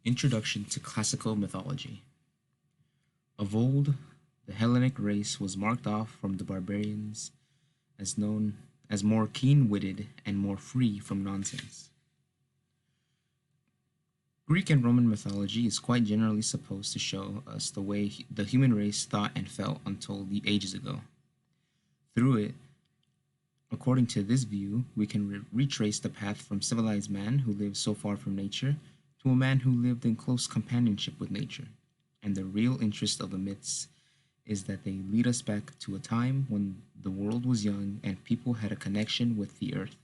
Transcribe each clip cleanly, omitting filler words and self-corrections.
Introduction to Classical Mythology. Of old, the Hellenic race was marked off from the barbarians as known as more keen-witted and more free from nonsense. Greek and Roman mythology is quite generally supposed to show us the way the human race thought and felt until the ages ago. Through it, according to this view, we can retrace the path from civilized man who lived so far from nature to a man who lived in close companionship with nature. And the real interest of the myths is that they lead us back to a time when the world was young and people had a connection with the earth,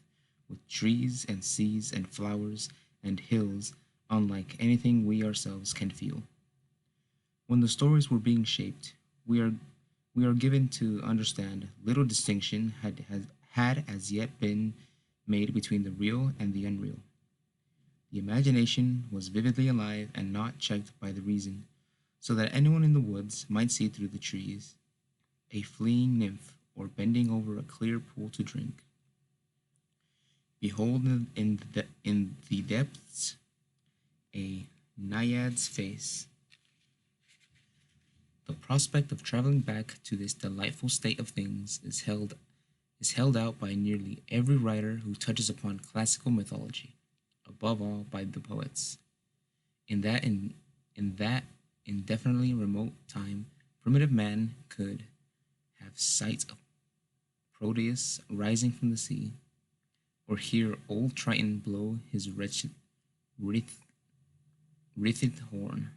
with trees and seas and flowers and hills unlike anything we ourselves can feel. When the stories were being shaped, we are given to understand little distinction had as yet been made between the real and the unreal. The imagination was vividly alive and not checked by the reason, so that anyone in the woods might see through the trees a fleeing nymph or bending over a clear pool to drink. Behold in the depths a naiad's face. The prospect of traveling back to this delightful state of things is held out by nearly every writer who touches upon classical mythology, above all by the poets. In that indefinitely remote time, primitive man could have sight of Proteus rising from the sea, or hear old Triton blow his wreathed, wreathed horn,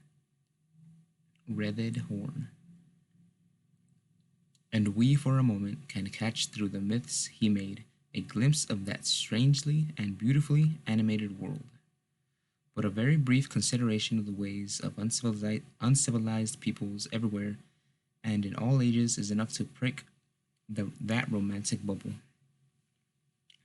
wreathed horn, and we for a moment can catch through the myths he made a glimpse of that strangely and beautifully animated world. But a very brief consideration of the ways of uncivilized peoples everywhere and in all ages is enough to prick that romantic bubble.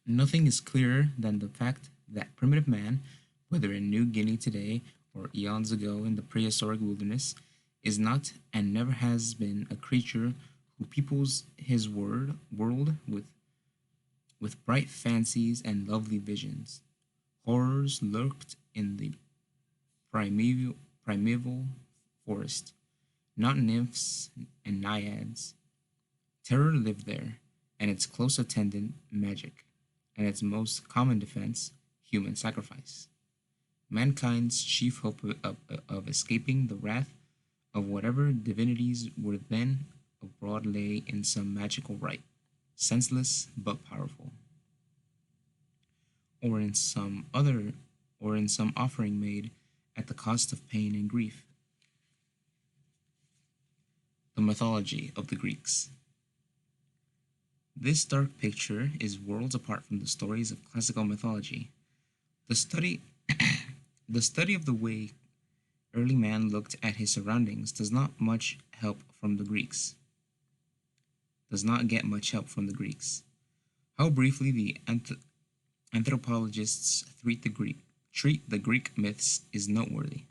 Nothing is clearer than the fact that primitive man, whether in New Guinea today or eons ago in the prehistoric wilderness, is not and never has been a creature who peoples his world with bright fancies and lovely visions. Horrors lurked in the primeval forest, not nymphs and naiads. Terror lived there, and its close attendant, magic, and its most common defense, human sacrifice. Mankind's chief hope of escaping the wrath of whatever divinities were then abroad lay in some magical rite, senseless but powerful, or in some other, or in some offering made at the cost of pain and grief. The mythology of the Greeks. This dark picture is worlds apart from the stories of classical mythology. The study, the study of the way early man looked at his surroundings does not get much help from the Greeks. How briefly the anthropologists treat the Greek myths is noteworthy.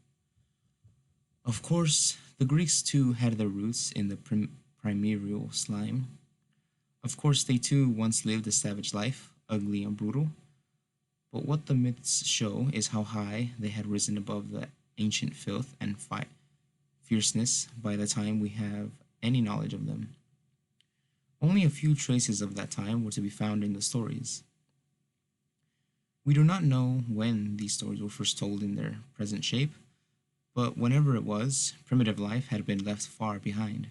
Of course, the Greeks too had their roots in the primeval slime. Of course, they too once lived a savage life, ugly and brutal. But what the myths show is how high they had risen above the ancient filth and fierceness by the time we have any knowledge of them. Only a few traces of that time were to be found in the stories. We do not know when these stories were first told in their present shape, but whenever it was, primitive life had been left far behind.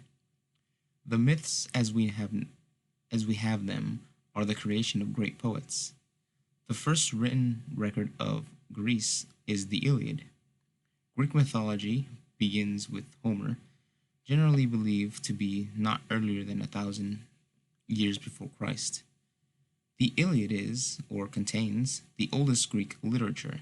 The myths as we have them are the creation of great poets. The first written record of Greece is the Iliad. Greek mythology begins with Homer, generally believed to be not earlier than 1,000 years before Christ. The Iliad is, or contains, the oldest Greek literature,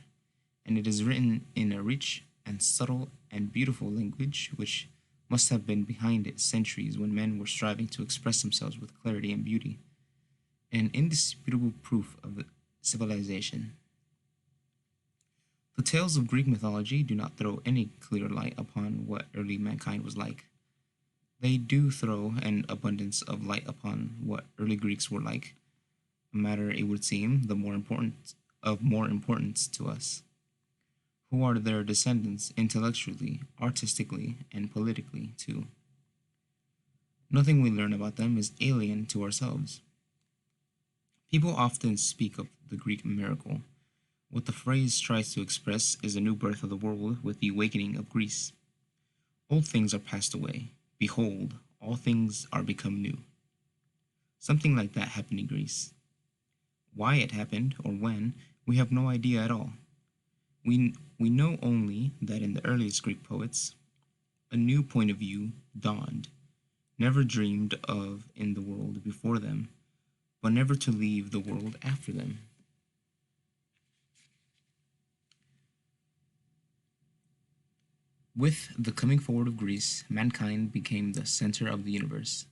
and it is written in a rich and subtle and beautiful language which must have been behind it centuries when men were striving to express themselves with clarity and beauty, an indisputable proof of civilization. The tales of Greek mythology do not throw any clear light upon what early mankind was like. They do throw an abundance of light upon what early Greeks were like, a matter it would seem more importance to us, who are their descendants intellectually, artistically, and politically, too. Nothing we learn about them is alien to ourselves. People often speak of the Greek miracle. What the phrase tries to express is a new birth of the world with the awakening of Greece. Old things are passed away. Behold, all things are become new. Something like that happened in Greece. Why it happened, or when, we have no idea at all. We know only that in the earliest Greek poets, a new point of view dawned, never dreamed of in the world before them, but never to leave the world after them. With the coming forward of Greece, mankind became the center of the universe,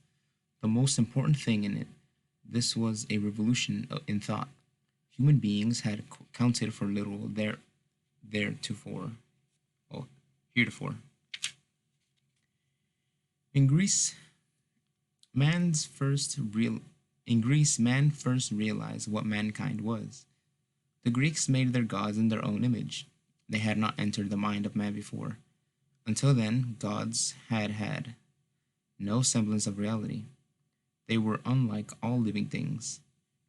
the most important thing in it. This was a revolution in thought. Human beings had counted for little theretofore, oh, heretofore. In Greece, man's first real in Greece, man first realized what mankind was. The Greeks made their gods in their own image. They had not entered the mind of man before. Until then, gods had no semblance of reality. They were unlike all living things.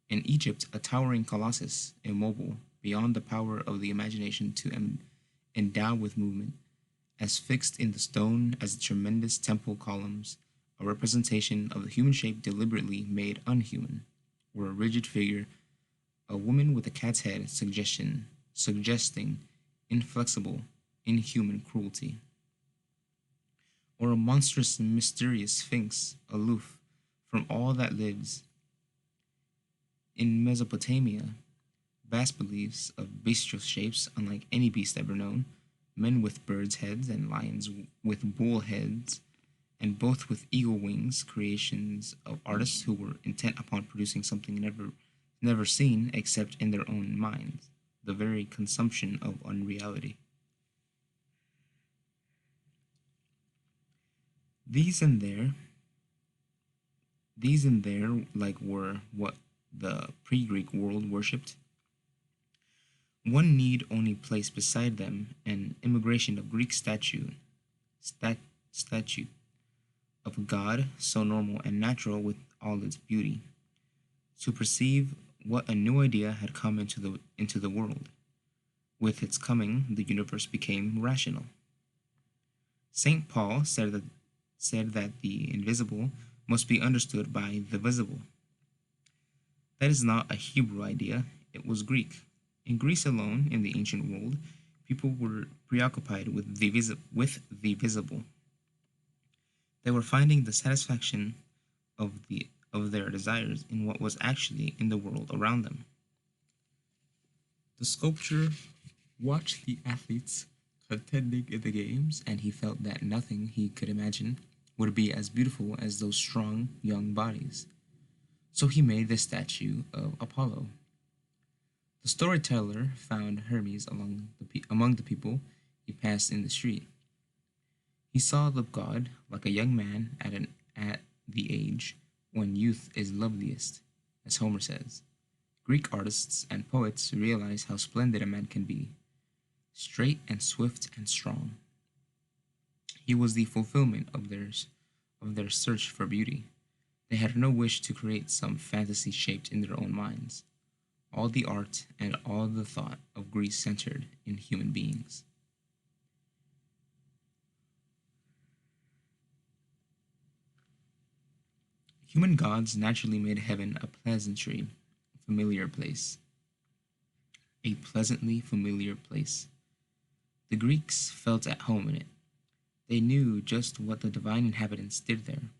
In Egypt, a towering colossus, immobile, beyond the power of the imagination to endow with movement, as fixed in the stone as the tremendous temple columns, a representation of the human shape deliberately made unhuman, or a rigid figure, a woman with a cat's head suggesting inflexible, inhuman cruelty, or a monstrous, mysterious sphinx, aloof from all that lives. In Mesopotamia, vast beliefs of bestial shapes unlike any beast ever known, men with birds' heads and lions with bull heads, and both with eagle wings, creations of artists who were intent upon producing something never seen except in their own minds, the very consumption of unreality. These and their these and their like were what the pre-Greek world worshipped. One need only place beside them an immigration of Greek statue of God, so normal and natural with all its beauty, to perceive what a new idea had come into the world. With its coming, the universe became rational. Saint Paul said that the invisible must be understood by the visible. That is not a Hebrew idea, it was Greek. In Greece alone, in the ancient world, people were preoccupied with the visible. They were finding the satisfaction of their desires in what was actually in the world around them. The sculptor watched the athletes contending in the games, and he felt that nothing he could imagine would be as beautiful as those strong young bodies. So he made the statue of Apollo. The storyteller found Hermes among the people he passed in the street. He saw the god like a young man at the age when youth is loveliest, as Homer says. Greek artists and poets realize how splendid a man can be, straight and swift and strong. He was the fulfillment of their search for beauty. They had no wish to create some fantasy shaped in their own minds. All the art and all the thought of Greece centered in human beings. Human gods naturally made heaven familiar place, a pleasantly familiar place. The Greeks felt at home in it. They knew just what the divine inhabitants did there,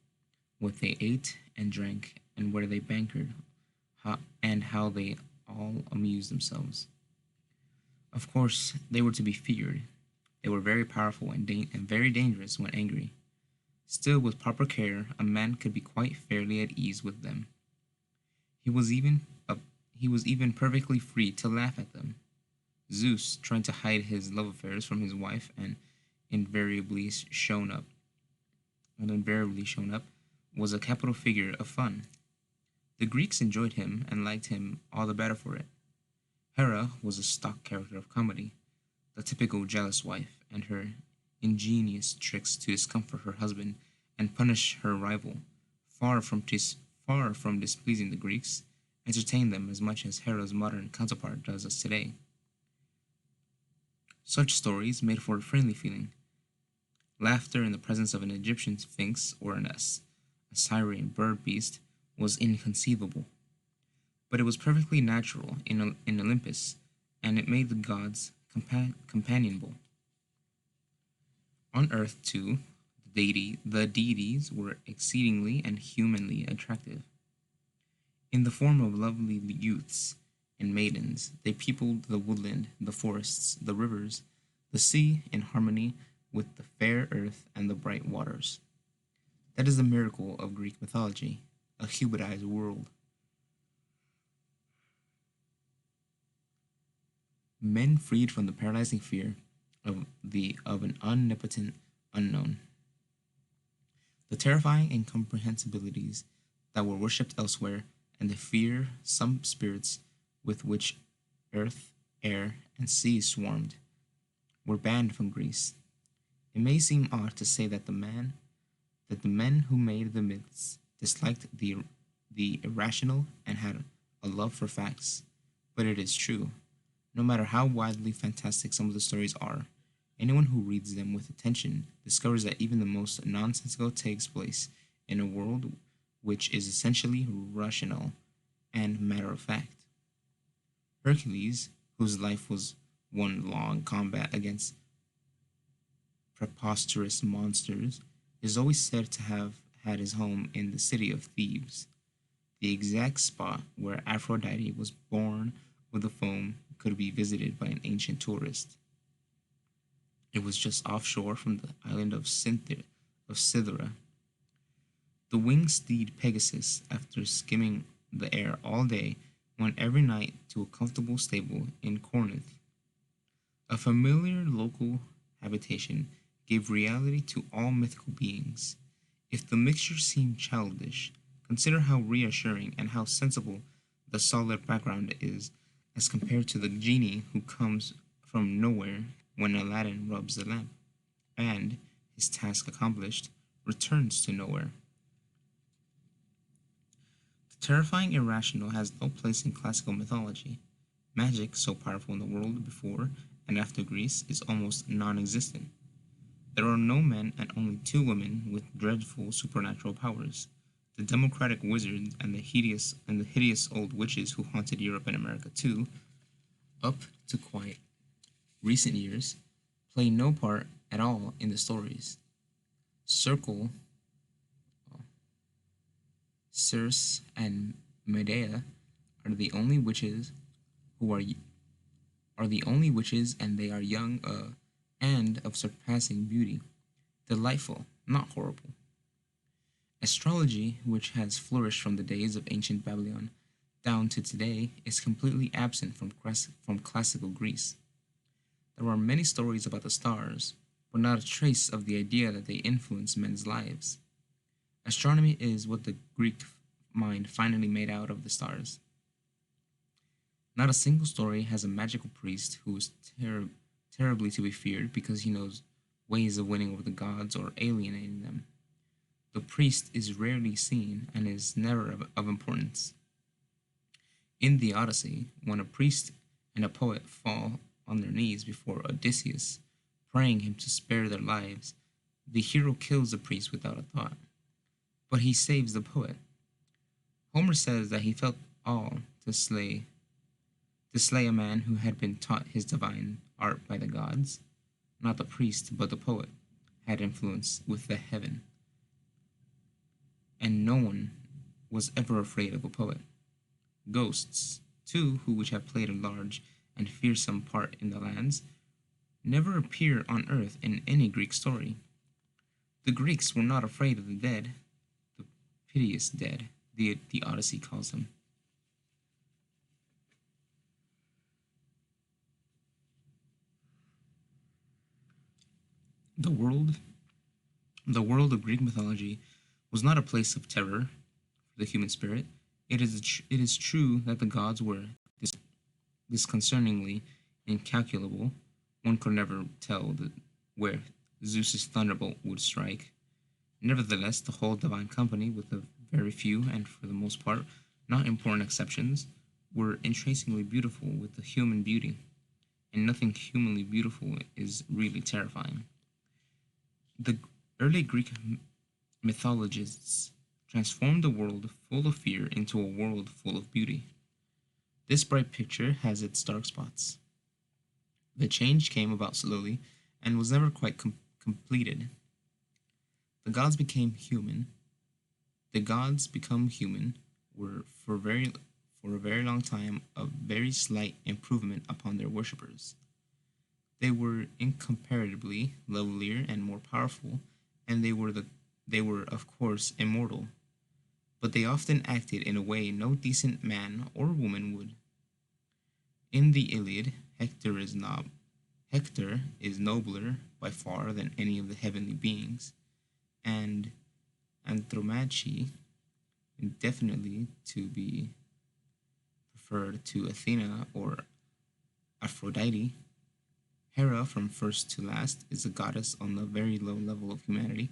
what they ate and drank, and where they bankered, and how they all amused themselves. Of course, they were to be feared. They were very powerful and very dangerous when angry. Still, with proper care, a man could be quite fairly at ease with them. He was even uh, he was even perfectly free to laugh at them. Zeus, trying to hide his love affairs from his wife, invariably shown up, invariably shown up, was a capital figure of fun. The Greeks enjoyed him and liked him all the better for it. Hera was a stock character of comedy, the typical jealous wife, and her ingenious tricks to discomfort her husband and punish her rival, far from far from displeasing the Greeks, entertained them as much as Hero's modern counterpart does us today. Such stories made for a friendly feeling. Laughter in the presence of an Egyptian sphinx or an Assyrian bird beast was inconceivable, but it was perfectly natural in Olympus, and it made the gods companionable. On earth, too, the deities were exceedingly and humanly attractive. In the form of lovely youths and maidens, they peopled the woodland, the forests, the rivers, the sea in harmony with the fair earth and the bright waters. That is the miracle of Greek mythology, a hybridized world. Men freed from the paralyzing fear of an omnipotent unknown. The terrifying incomprehensibilities that were worshipped elsewhere, and the fear some spirits with which earth, air, and sea swarmed, were banned from Greece. It may seem odd to say that the men who made the myths disliked the irrational and had a love for facts, but it is true. No matter how wildly fantastic some of the stories are, anyone who reads them with attention discovers that even the most nonsensical takes place in a world which is essentially rational and matter of fact. Hercules, whose life was one long combat against preposterous monsters, is always said to have had his home in the city of Thebes, the exact spot where Aphrodite was born with the foam could be visited by an ancient tourist. It was just offshore from the island of Cythera. The winged steed Pegasus, after skimming the air all day, went every night to a comfortable stable in Corinth. A familiar local habitation gave reality to all mythical beings. If the mixture seemed childish, consider how reassuring and how sensible the solid background is as compared to the genie who comes from nowhere when Aladdin rubs the lamp, and, his task accomplished, returns to nowhere. The terrifying irrational has no place in classical mythology. Magic, so powerful in the world before and after Greece, is almost non existent. There are no men and only two women with dreadful supernatural powers. The democratic wizards and the hideous old witches who haunted Europe and America too, up to quite recent years, play no part at all in the stories. Circle, Circe, and Medea are the only witches who are the only witches, and they are young and of surpassing beauty, delightful, not horrible. Astrology, which has flourished from the days of ancient Babylon down to today, is completely absent from classical Greece. There are many stories about the stars, but not a trace of the idea that they influence men's lives. Astronomy is what the Greek mind finally made out of the stars. Not a single story has a magical priest who is terribly to be feared because he knows ways of winning over the gods or alienating them. The priest is rarely seen and is never of importance. In the Odyssey, when a priest and a poet fall on their knees before Odysseus, praying him to spare their lives, the hero kills the priest without a thought, but he saves the poet. Homer says that he felt all to slay a man who had been taught his divine art by the gods. Not the priest, but the poet, had influence with the heaven, and no one was ever afraid of a poet. Ghosts, too, who which have played a large and fearsome part in the lands, never appear on earth in any Greek story. The Greeks were not afraid of the dead, the piteous dead, the Odyssey calls them. The world, the world of Greek mythology was not a place of terror for the human spirit. It is true that the gods were disconcertingly incalculable, One could never tell where Zeus's thunderbolt would strike. Nevertheless, the whole divine company, with a very few and for the most part not important exceptions, were intrinsically beautiful with the human beauty, and nothing humanly beautiful is really terrifying. The early Greek mythologists transformed a world full of fear into a world full of beauty. This bright picture has its dark spots. The change came about slowly and was never quite completed. The gods became human. The gods become human were for a very long time a very slight improvement upon their worshippers. They were incomparably lovelier and more powerful, and they were of course immortal, but they often acted in a way no decent man or woman would. In the Iliad, Hector is nobler by far than any of the heavenly beings, and Andromache indefinitely to be preferred to Athena or Aphrodite. Hera, from first to last, is a goddess on the very low level of humanity.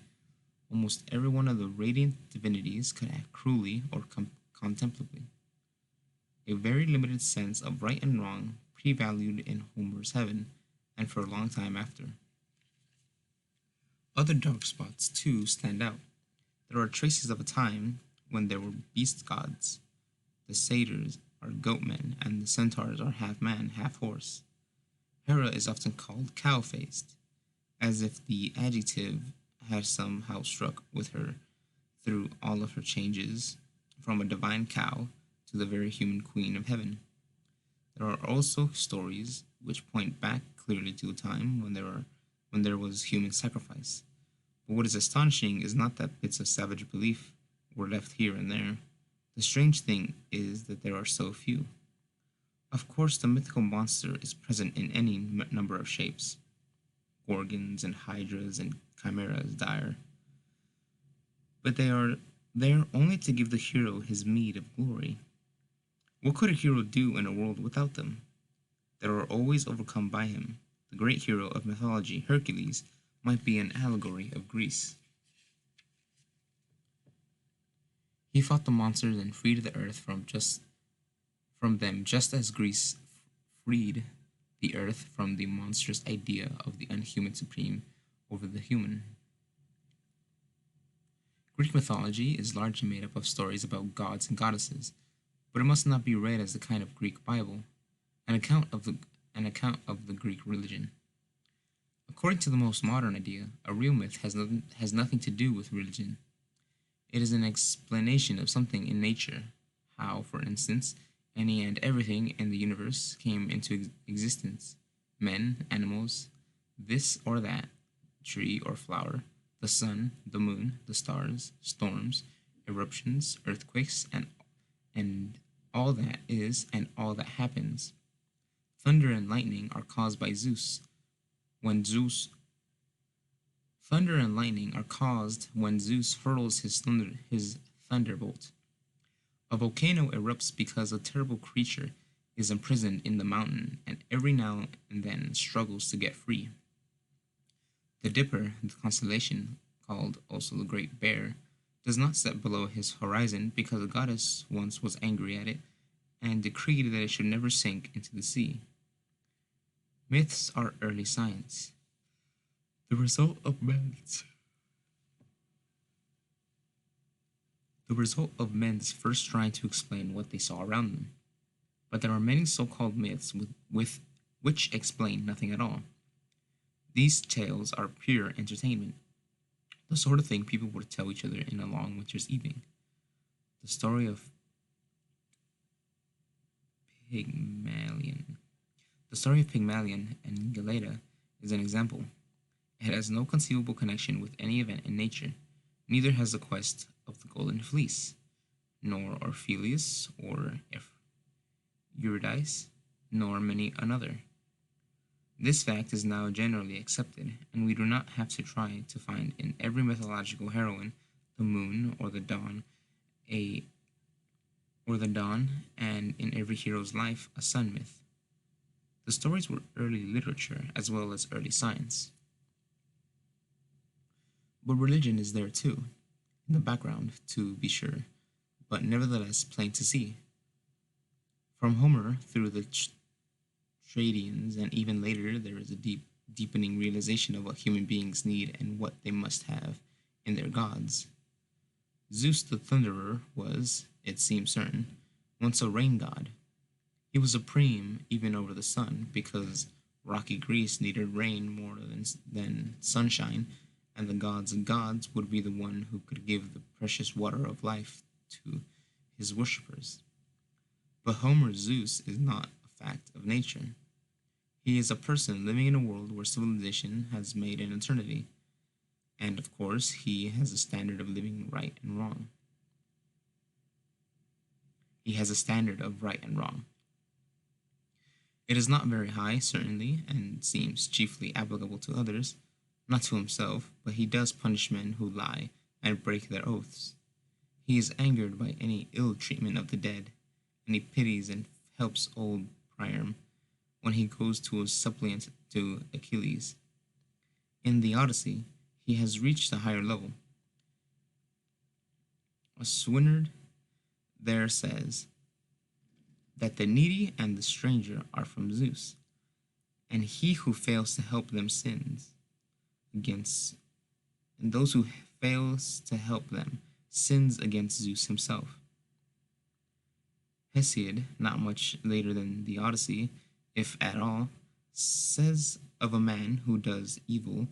Almost every one of the radiant divinities could act cruelly or contemplatively. A very limited sense of right and wrong prevailed in Homer's heaven, and for a long time after. Other dark spots, too, stand out. There are traces of a time when there were beast gods. The satyrs are goat men, and the centaurs are half man, half horse. Hera is often called cow faced, as if the adjective had somehow struck with her through all of her changes from a divine cow to the very human queen of heaven. There are also stories which point back clearly to a time when there was human sacrifice. But what is astonishing is not that bits of savage belief were left here and there. The strange thing is that there are so few. Of course, the mythical monster is present in any number of shapes, gorgons and hydras and chimeras dire, but they are there only to give the hero his meed of glory. What could a hero do in a world without them? They are always overcome by him. The great hero of mythology, Hercules, might be an allegory of Greece. He fought the monsters and freed the earth from them, just as Greece freed the earth from the monstrous idea of the unhuman supreme over the human. Greek mythology is largely made up of stories about gods and goddesses, but it must not be read as a kind of Greek Bible, an account of the an account of the Greek religion. According to the most modern idea, a real myth has nothing to do with religion. It is an explanation of something in nature, how, for instance, any and everything in the universe came into existence: men, animals, this or that, tree or flower, the sun, the moon, the stars, storms, eruptions, earthquakes, and all that is and all that happens. Thunder and lightning are caused by Zeus. When Zeus Thunder and lightning are caused when Zeus hurls his thunderbolt. A volcano erupts because a terrible creature is imprisoned in the mountain and every now and then struggles to get free. The Dipper, the constellation, called also the Great Bear, does not set below his horizon because a goddess once was angry at it and decreed that it should never sink into the sea. Myths are early science, the result of men's first trying to explain what they saw around them. But there are many so-called myths with which explain nothing at all. These tales are pure entertainment, the sort of thing people would tell each other in a long winter's evening. The story of Pygmalion. The story of Pygmalion and Galata is an example. It has no conceivable connection with any event in nature. Neither has the quest of the Golden Fleece, nor Orpheus or Eurydice, nor many another. This fact is now generally accepted, and we do not have to try to find in every mythological heroine the moon a or the dawn, and in every hero's life a sun myth. The stories were early literature as well as early science. But religion is there too, in the background, to be sure, but nevertheless plain to see. From Homer through the Tradians, and even later, there is a deepening realization of what human beings need and what they must have in their gods. Zeus the Thunderer was, it seems certain, once a rain god. He was supreme even over the sun because rocky Greece needed rain more than sunshine, and the gods of gods would be the one who could give the precious water of life to his worshippers. But Homer's Zeus is not a fact of nature. He is a person living in a world where civilization has made an eternity, and of course, he has a standard of living right and wrong. He has a standard of right and wrong. It is not very high, certainly, and seems chiefly applicable to others, not to himself, but he does punish men who lie and break their oaths. He is angered by any ill treatment of the dead, and he pities and helps old Priam when he goes to a suppliant to Achilles. In the Odyssey, he has reached a higher level. A Swinard there says that the needy and the stranger are from Zeus, and he who fails to help them sins against, and those who fails to help them sins against Zeus himself. Hesiod, not much later than the Odyssey, if at all, says of a man who does evil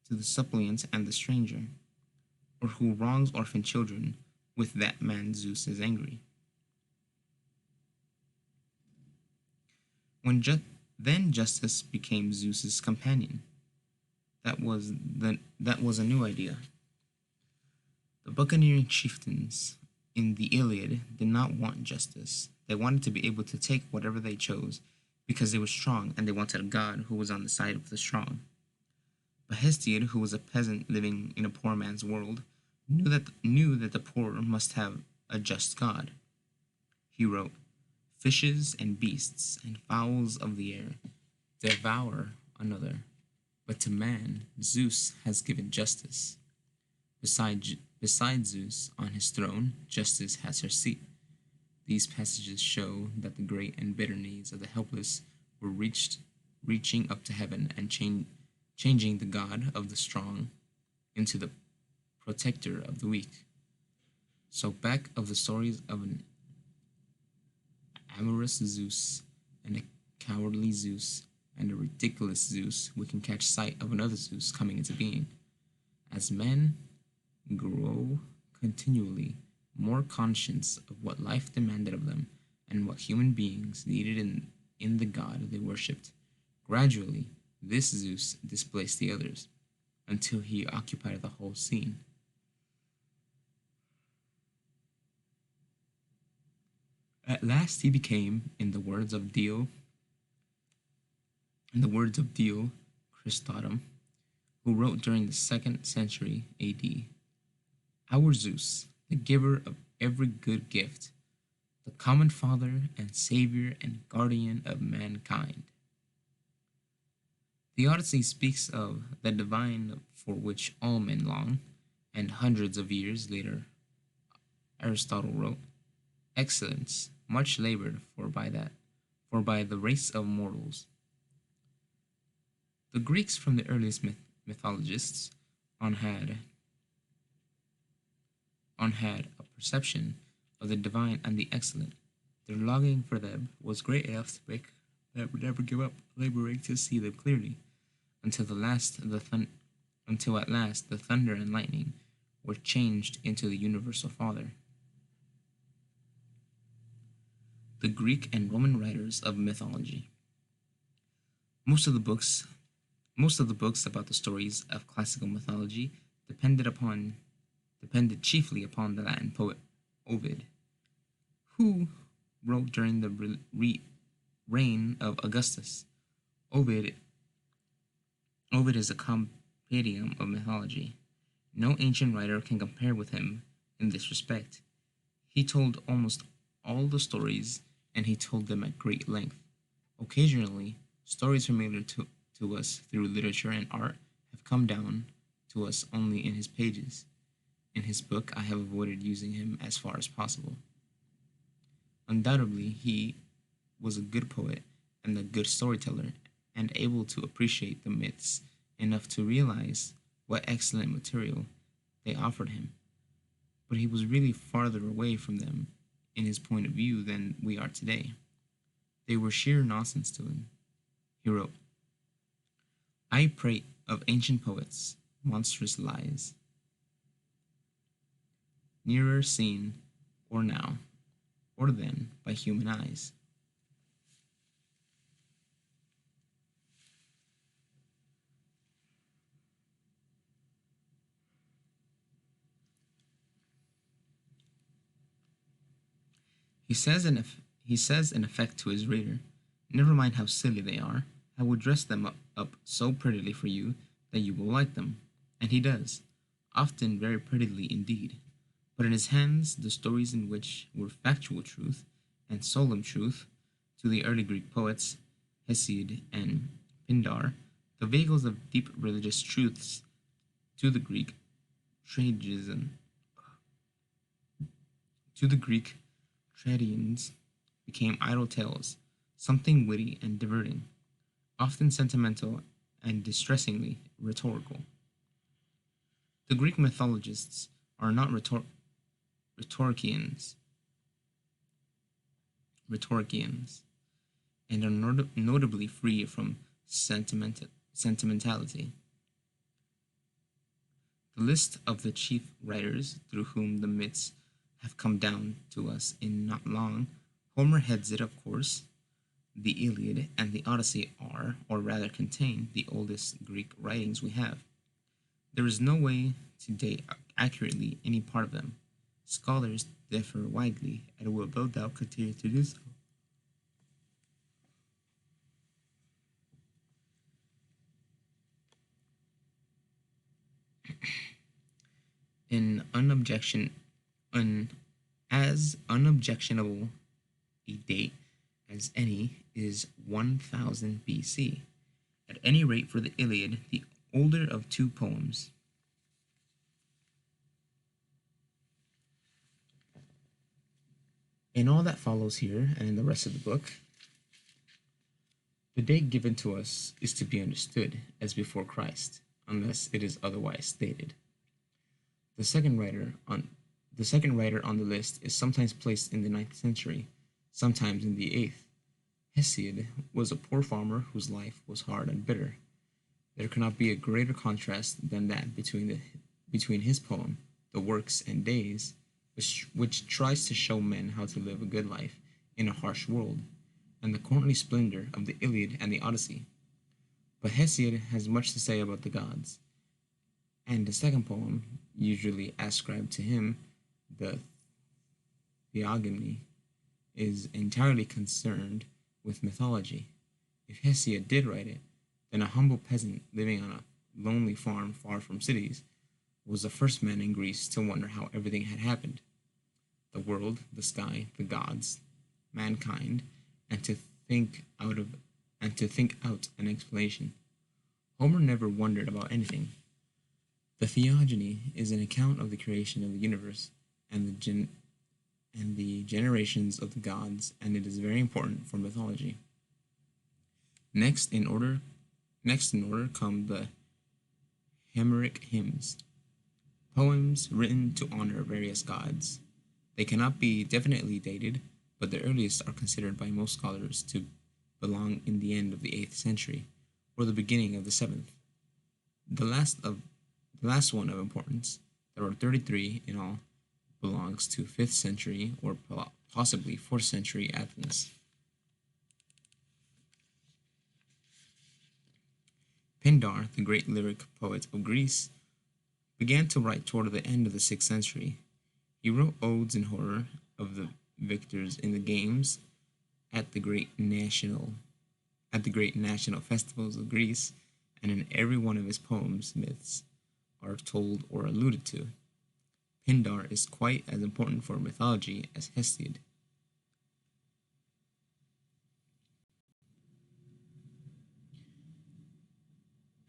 to the suppliant and the stranger, or who wrongs orphan children, with that man Zeus is angry. When then justice became Zeus's companion. That was a new idea. The buccaneering chieftains in the Iliad did not want justice. They wanted to be able to take whatever they chose because they were strong and they wanted a god who was on the side of the strong. But Hesiod, who was a peasant living in a poor man's world, knew that the poor must have a just god. He wrote, "Fishes and beasts and fowls of the air devour another, but to man Zeus has given justice. Beside Zeus on his throne, justice has her seat." These passages show that the great and bitter needs of the helpless were reaching up to heaven and changing the God of the strong into the protector of the weak. So back of the stories of an amorous Zeus and a cowardly Zeus and a ridiculous Zeus, we can catch sight of another Zeus coming into being. As men grow continually more conscious of what life demanded of them and what human beings needed in the god they worshipped, gradually this Zeus displaced the others until he occupied the whole scene. At last he became, in the words of Dio Chrysostom, who wrote during the 2nd century AD, "Our Zeus, the giver of every good gift, the common father and savior and guardian of mankind." The Odyssey speaks of the divine for which all men long, and hundreds of years later Aristotle wrote, "Excellence, much labored for by the race of mortals." The Greeks from the earliest mythologists on had a perception of the divine and the excellent. Their longing for them was great enough to make them never give up laboring to see them clearly, until at last the thunder and lightning were changed into the universal Father. The Greek and Roman writers of mythology. Most of the books about the stories of classical mythology depended chiefly upon the Latin poet Ovid, who wrote during the reign of Augustus. Ovid is a compendium of mythology. No ancient writer can compare with him in this respect. He told almost all the stories, and he told them at great length. Occasionally, Stories familiar to us through literature and art have come down to us only in his pages. In his book, I have avoided using him as far as possible. Undoubtedly, he was a good poet and a good storyteller, and able to appreciate the myths enough to realize what excellent material they offered him. But he was really farther away from them in his point of view than we are today. They were sheer nonsense to him. He wrote, I prate of ancient poets, monstrous lies, nearer seen, or now, or then, by human eyes. He says he says in effect to his reader, never mind how silly they are, I will dress them up so prettily for you that you will like them. And he does, often very prettily indeed. But in his hands the stories in which were factual truth and solemn truth to the early Greek poets, Hesiod and Pindar, the vehicles of deep religious truths to the Greek tragedians, to the Greek tragedians became idle tales, something witty and diverting, often sentimental and distressingly rhetorical. The Greek mythologists are not rhetoricians, rhetoricians, and are notably free from sentimentality. The list of the chief writers through whom the myths have come down to us in not long, Homer heads it, of course. The Iliad and the Odyssey are, or rather contain, the oldest Greek writings we have. There is no way to date accurately any part of them. Scholars differ widely and will no doubt continue to do so. In unobjection, an as unobjectionable a date as any is 1000 BC. At any rate, for the Iliad, the older of two poems. In all that follows here and in the rest of the book, the date given to us is to be understood as before Christ, unless it is otherwise stated. The second writer on the second writer on the list is sometimes placed in the ninth century, sometimes in the 8th. Hesiod was a poor farmer whose life was hard and bitter. There cannot be a greater contrast than that between his poem, The Works and Days, which tries to show men how to live a good life in a harsh world, and the courtly splendor of the Iliad and the Odyssey. But Hesiod has much to say about the gods, and the second poem, usually ascribed to him, the Theogony, is entirely concerned with mythology. If Hesiod did write it, then a humble peasant living on a lonely farm far from cities was the first man in Greece to wonder how everything had happened. The world, the sky, the gods, mankind, and to think out of and to think out an explanation. Homer never wondered about anything. The Theogony is an account of the creation of the universe and the generations of the gods, and it is very important for mythology. Next in order come the Homeric hymns, poems written to honor various gods. They cannot be definitely dated, but the earliest are considered by most scholars to belong in the end of the 8th century or the beginning of the 7th. The last one of importance, there are 33 in all, belongs to 5th century or possibly 4th century Athens. Pindar, the great lyric poet of Greece, began to write toward the end of the 6th century. He wrote odes in honor of the victors in the games at the great national festivals of Greece, and in every one of his poems myths are told or alluded to. Pindar is quite as important for mythology as Hesiod.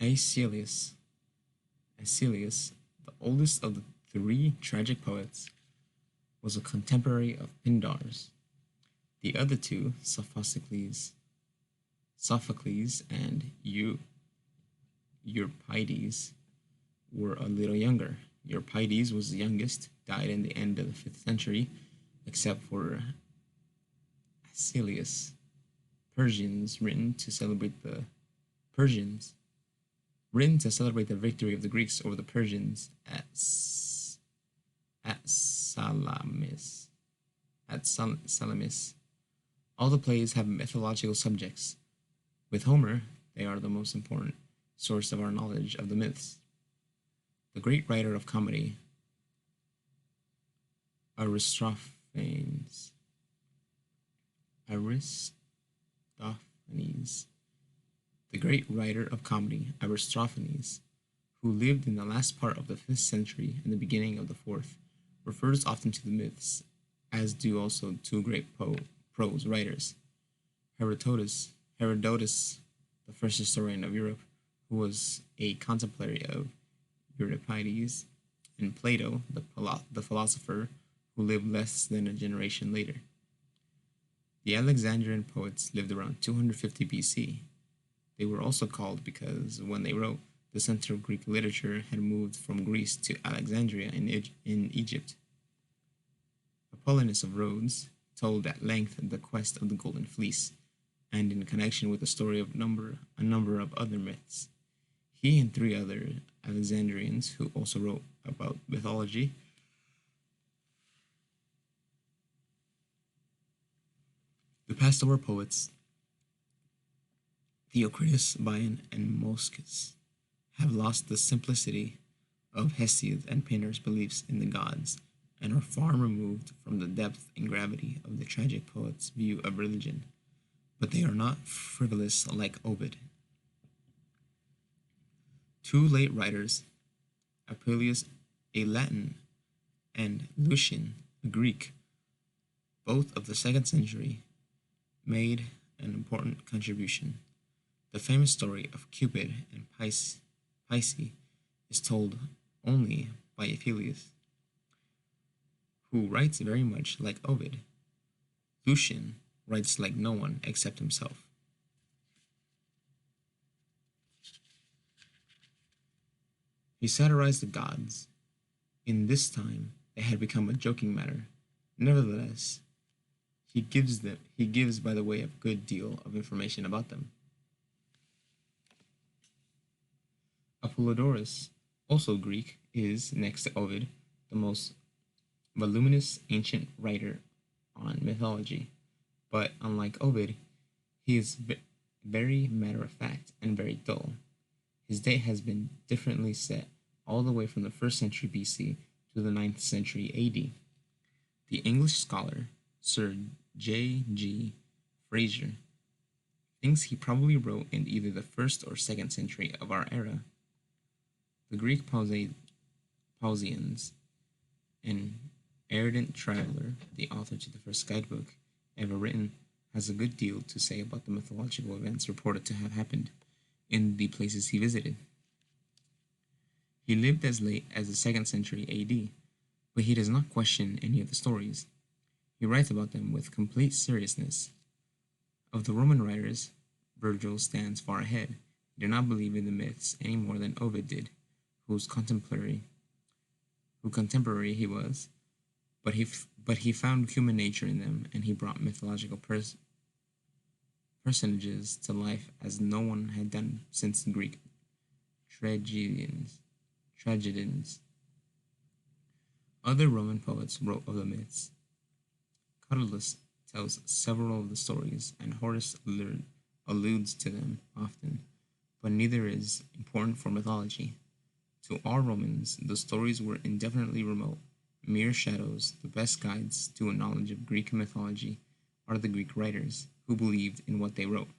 Aeschylus, Aeschylus, the oldest of the three tragic poets, was a contemporary of Pindar's. The other two, Sophocles and Euripides, were a little younger. Euripides was the youngest, died in the end of the 5th century, except for Aeschylus. Persians written to celebrate the victory of the Greeks over the Persians at Salamis. Salamis. All the plays have mythological subjects. With Homer, they are the most important source of our knowledge of the myths. The great writer of comedy, Aristophanes, Aristophanes, the great writer of comedy, Aristophanes, who lived in the last part of the 5th century and the beginning of the 4th, refers often to the myths, as do also two great prose writers, Herodotus, the first historian of Europe, who was a contemporary of Euripides, and Plato, the philosopher, who lived less than a generation later. The Alexandrian poets lived around 250 BC. They were also called because when they wrote, the center of Greek literature had moved from Greece to Alexandria in Egypt. Apollonius of Rhodes told at length the quest of the Golden Fleece, and in connection with the story of a number of other myths. He and three other Alexandrians who also wrote about mythology the pastoral poets Theocritus, Bion, and Moschus have lost the simplicity of Hesiod and Pindar's beliefs in the gods and are far removed from the depth and gravity of the tragic poet's view of religion, but they are not frivolous like Ovid. Two late writers, Appius, a Latin, and Lucian, a Greek, both of the 2nd century, made an important contribution. The famous story of Cupid and Pisces is told only by Appius, who writes very much like Ovid. Lucian writes like no one except himself. He satirized the gods. In this time, they had become a joking matter. Nevertheless, he gives by the way a good deal of information about them. Apollodorus, also Greek, is, next to Ovid, the most voluminous ancient writer on mythology, but unlike Ovid, he is very matter-of-fact and very dull. His date has been differently set all the way from the 1st century BC to the 9th century AD. The English scholar, Sir J.G. Fraser, thinks he probably wrote in either the 1st or 2nd century of our era. The Greek Pausians, an erudite traveler, the author to the first guidebook ever written, has a good deal to say about the mythological events reported to have happened in the places he visited. He lived as late as the 2nd century AD, but he does not question any of the stories. He writes about them with complete seriousness. Of the Roman writers, Virgil stands far ahead. He did not believe in the myths any more than Ovid did, whose contemporary he was, but he found human nature in them, and he brought mythological personages to life as no one had done since the Greek tragedians. Other Roman poets wrote of the myths. Catullus tells several of the stories, and Horace alludes to them often, but neither is important for mythology. To all Romans, the stories were indefinitely remote, mere shadows. The best guides to a knowledge of Greek mythology are the Greek writers, who believed in what they wrote.